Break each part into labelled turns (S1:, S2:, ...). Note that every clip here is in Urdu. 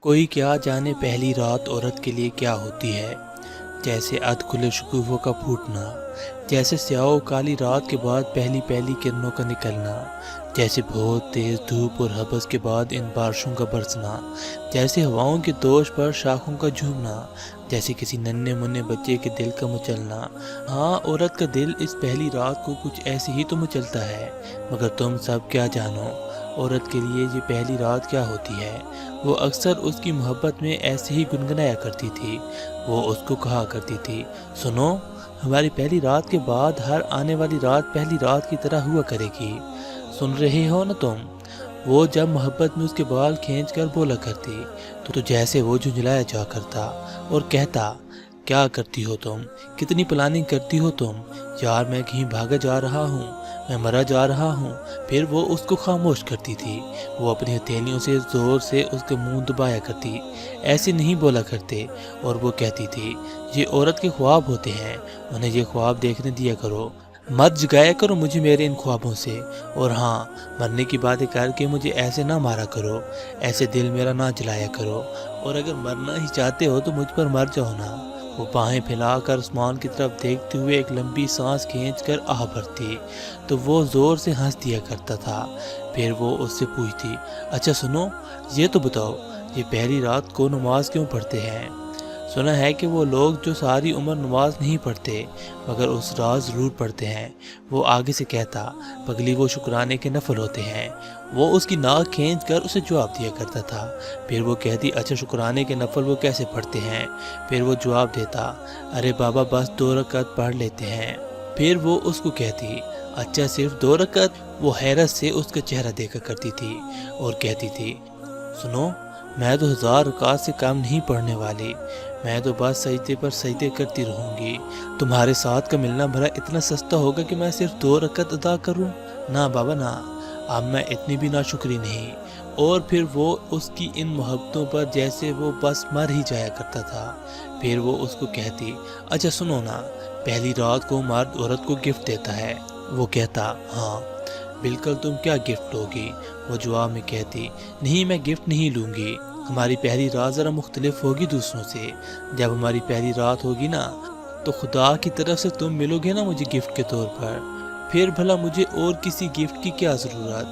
S1: کوئی کیا جانے پہلی رات عورت کے لیے کیا ہوتی ہے، جیسے ادھ کھلے شگوفوں کا پھوٹنا، جیسے سیاہ و کالی رات کے بعد پہلی پہلی کرنوں کا نکلنا، جیسے بہت تیز دھوپ اور ہبس کے بعد ان بارشوں کا برسنا، جیسے ہواؤں کے دوش پر شاخوں کا جھومنا، جیسے کسی ننھے منھے بچے کے دل کا مچلنا۔ ہاں، عورت کا دل اس پہلی رات کو کچھ ایسے ہی تو مچلتا ہے، مگر تم سب کیا جانو عورت کے لیے یہ پہلی رات کیا ہوتی ہے۔ وہ اکثر اس کی محبت میں ایسے ہی گنگنایا کرتی تھی۔ وہ اس کو کہا کرتی تھی، سنو، ہماری پہلی رات کے بعد ہر آنے والی رات پہلی رات کی طرح ہوا کرے گی، سن رہے ہو نا تم؟ وہ جب محبت میں اس کے بال کھینچ کر بولا کرتی تو جیسے وہ جھنجھلایا جا کرتا اور کہتا، کیا کرتی ہو تم، کتنی پلاننگ کرتی ہو تم، یار میں کہیں بھاگا جا رہا ہوں، میں مرا جا رہا ہوں۔ پھر وہ اس کو خاموش کرتی تھی۔ وہ اپنی ہتھیلیوں سے زور سے اس کے منہ دبایا کرتی، ایسے نہیں بولا کرتے، اور وہ کہتی تھی، یہ عورت کے خواب ہوتے ہیں، انہیں یہ خواب دیکھنے دیا کرو، مت جگایا کرو مجھے میرے ان خوابوں سے، اور ہاں، مرنے کی باتیں کر کے مجھے ایسے نہ مارا کرو، ایسے دل میرا نہ جلایا کرو، اور اگر مرنا ہی چاہتے ہو تو مجھ پر مر جاؤ نا۔ وہ باہیں پھیلا کر آسمان کی طرف دیکھتے ہوئے ایک لمبی سانس کھینچ کر آہ بھرتی تو وہ زور سے ہنس دیا کرتا تھا۔ پھر وہ اس سے پوچھتی، اچھا سنو، یہ تو بتاؤ، یہ پہلی رات کو نماز کیوں پڑھتے ہیں؟ سنا ہے کہ وہ لوگ جو ساری عمر نماز نہیں پڑھتے مگر اس رات ضرور پڑھتے ہیں۔ وہ آگے سے کہتا، پگلی وہ شکرانے کے نفل ہوتے ہیں۔ وہ اس کی ناک کھینچ کر اسے جواب دیا کرتا تھا۔ پھر وہ کہتی، اچھا شکرانے کے نفل وہ کیسے پڑھتے ہیں؟ پھر وہ جواب دیتا، ارے بابا بس 2 رکعت پڑھ لیتے ہیں۔ پھر وہ اس کو کہتی، اچھا صرف 2 رکعت؟ وہ حیرت سے اس کا چہرہ دیکھا کرتی تھی اور کہتی تھی، سنو، میں تو 1000 رکعت سے کم نہیں پڑھنے والی، میں تو بس سجدے پر سجدے کرتی رہوں گی۔ تمہارے ساتھ کا ملنا بھلا اتنا سستا ہوگا کہ میں صرف 2 رکعت ادا کروں؟ نہ بابا نہ، اب میں اتنی بھی ناشکری نہیں۔ اور پھر وہ اس کی ان محبتوں پر جیسے وہ بس مر ہی جایا کرتا تھا۔ پھر وہ اس کو کہتی، اچھا سنو نا، پہلی رات کو مرد عورت کو گفٹ دیتا ہے۔ وہ کہتا، ہاں بالکل، تم کیا گفٹ لوگی؟ وہ جواب میں کہتی، نہیں میں گفٹ نہیں لوں گی، ہماری پہلی رات ذرا مختلف ہوگی دوسروں سے۔ جب ہماری پہلی رات ہوگی نا تو خدا کی طرف سے تم ملو گے نا مجھے گفٹ کے طور پر، پھر بھلا مجھے اور کسی گفٹ کی کیا ضرورت،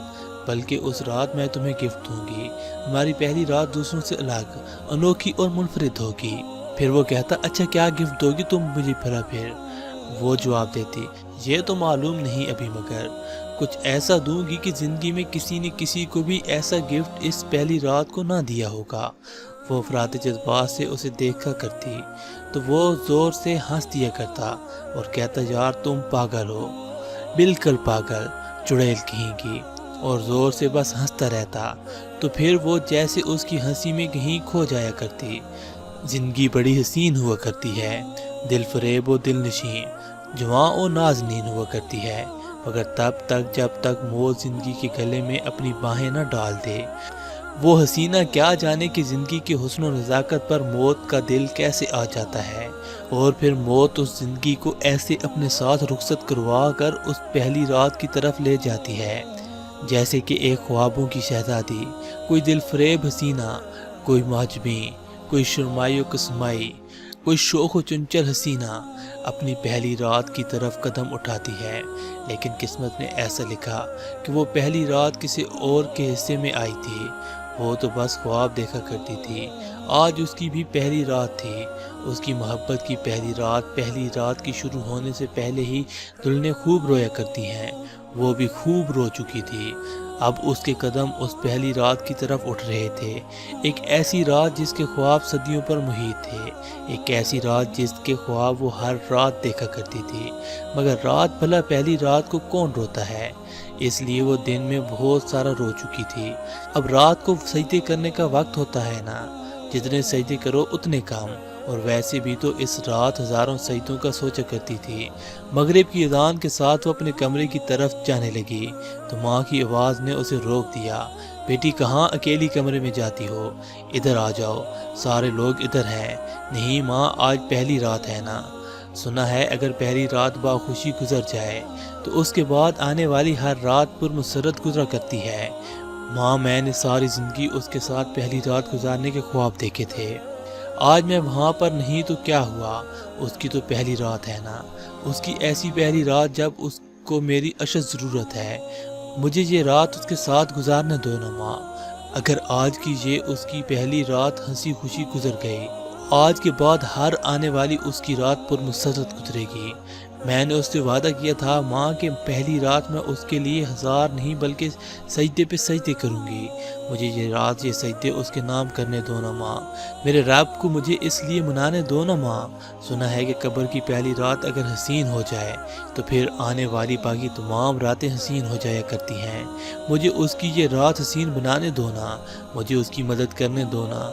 S1: بلکہ اس رات میں تمہیں گفٹ دوں گی۔ ہماری پہلی رات دوسروں سے الگ، انوکھی اور منفرد ہوگی۔ پھر وہ کہتا، اچھا کیا گفٹ دوگی تم مجھے بھلا؟ پھر وہ جواب دیتی، یہ تو معلوم نہیں ابھی، مگر کچھ ایسا دوں گی کہ زندگی میں کسی نے کسی کو بھی ایسا گفٹ اس پہلی رات کو نہ دیا ہوگا۔ وہ افراط جذبات سے اسے دیکھا کرتی تو وہ زور سے ہنس دیا کرتا اور کہتا، یار تم پاگل ہو، بالکل پاگل، چڑیل کہیں کی، اور زور سے بس ہنستا رہتا۔ تو پھر وہ جیسے اس کی ہنسی میں کہیں کھو جایا کرتی۔ زندگی بڑی حسین ہوا کرتی ہے، دل فریب و دل نشین، جواں و نازنین ہوا کرتی ہے، مگر تب تک جب تک موت زندگی کے گلے میں اپنی باہیں نہ ڈال دے۔ وہ حسینہ کیا جانے کہ زندگی کے حسن و نزاکت پر موت کا دل کیسے آ جاتا ہے، اور پھر موت اس زندگی کو ایسے اپنے ساتھ رخصت کروا کر اس پہلی رات کی طرف لے جاتی ہے، جیسے کہ ایک خوابوں کی شہزادی، کوئی دل فریب حسینہ، کوئی معجمی، کوئی شرمائی و کسمائی، کوئی شوخ و چنچل حسینہ اپنی پہلی رات کی طرف قدم اٹھاتی ہے۔ لیکن قسمت نے ایسا لکھا کہ وہ پہلی رات کسی اور کے حصے میں آئی تھی۔ وہ تو بس خواب دیکھا کرتی تھی۔ آج اس کی بھی پہلی رات تھی، اس کی محبت کی پہلی رات کی شروع ہونے سے پہلے ہی دلہنیں خوب رویا کرتی ہیں، وہ بھی خوب رو چکی تھی۔ اب اس کے قدم اس پہلی رات کی طرف اٹھ رہے تھے، ایک ایسی رات جس کے خواب صدیوں پر محیط تھے، ایک ایسی رات جس کے خواب وہ ہر رات دیکھا کرتی تھی۔ مگر رات بھلا پہلی رات کو کون روتا ہے؟ اس لیے وہ دن میں بہت سارا رو چکی تھی۔ اب رات کو سجدے کرنے کا وقت ہوتا ہے نا، جتنے سجدے کرو اتنے کام، اور ویسے بھی تو اس رات ہزاروں سجدوں کا سوچا کرتی تھی۔ مغرب کی اذان کے ساتھ وہ اپنے کمرے کی طرف جانے لگی تو ماں کی آواز نے اسے روک دیا، بیٹی کہاں اکیلی کمرے میں جاتی ہو، ادھر آ جاؤ، سارے لوگ ادھر ہیں۔ نہیں ماں، آج پہلی رات ہے نا، سنا ہے اگر پہلی رات باخوشی گزر جائے تو اس کے بعد آنے والی ہر رات پر مسرت گزرا کرتی ہے۔ ماں، میں نے ساری زندگی اس کے ساتھ پہلی رات گزارنے کے خواب دیکھے تھے۔ آج میں وہاں پر نہیں تو کیا ہوا؟ اس کی تو پہلی رات ہے نا، اس کی ایسی پہلی رات جب اس کو میری اشد ضرورت ہے۔ مجھے یہ رات اس کے ساتھ گزارنے دو نا ماں۔ اگر آج کی یہ اس کی پہلی رات ہنسی خوشی گزر گئی، آج کے بعد ہر آنے والی اس کی رات پر مسرت گزرے گی۔ میں نے اس سے وعدہ کیا تھا ماں کہ پہلی رات میں اس کے لیے 1000 نہیں بلکہ سجدے پہ سجدے کروں گی۔ مجھے یہ رات یہ سجدے اس کے نام کرنے دو نا ماں۔ میرے رب کو مجھے اس لیے منانے دو نا ماں۔ سنا ہے کہ قبر کی پہلی رات اگر حسین ہو جائے تو پھر آنے والی باقی تمام راتیں حسین ہو جایا کرتی ہیں۔ مجھے اس کی یہ رات حسین بنانے دو نا۔ مجھے اس کی مدد کرنے دو نا۔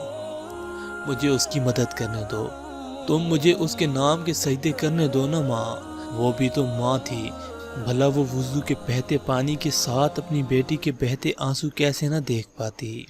S1: مجھے اس کی مدد کرنے دو۔ تم مجھے اس کے نام کے سجدے کرنے دو نا ماں۔ وہ بھی تو ماں تھی، بھلا وہ وضو کے بہتے پانی کے ساتھ اپنی بیٹی کے بہتے آنسو کیسے نہ دیکھ پاتی؟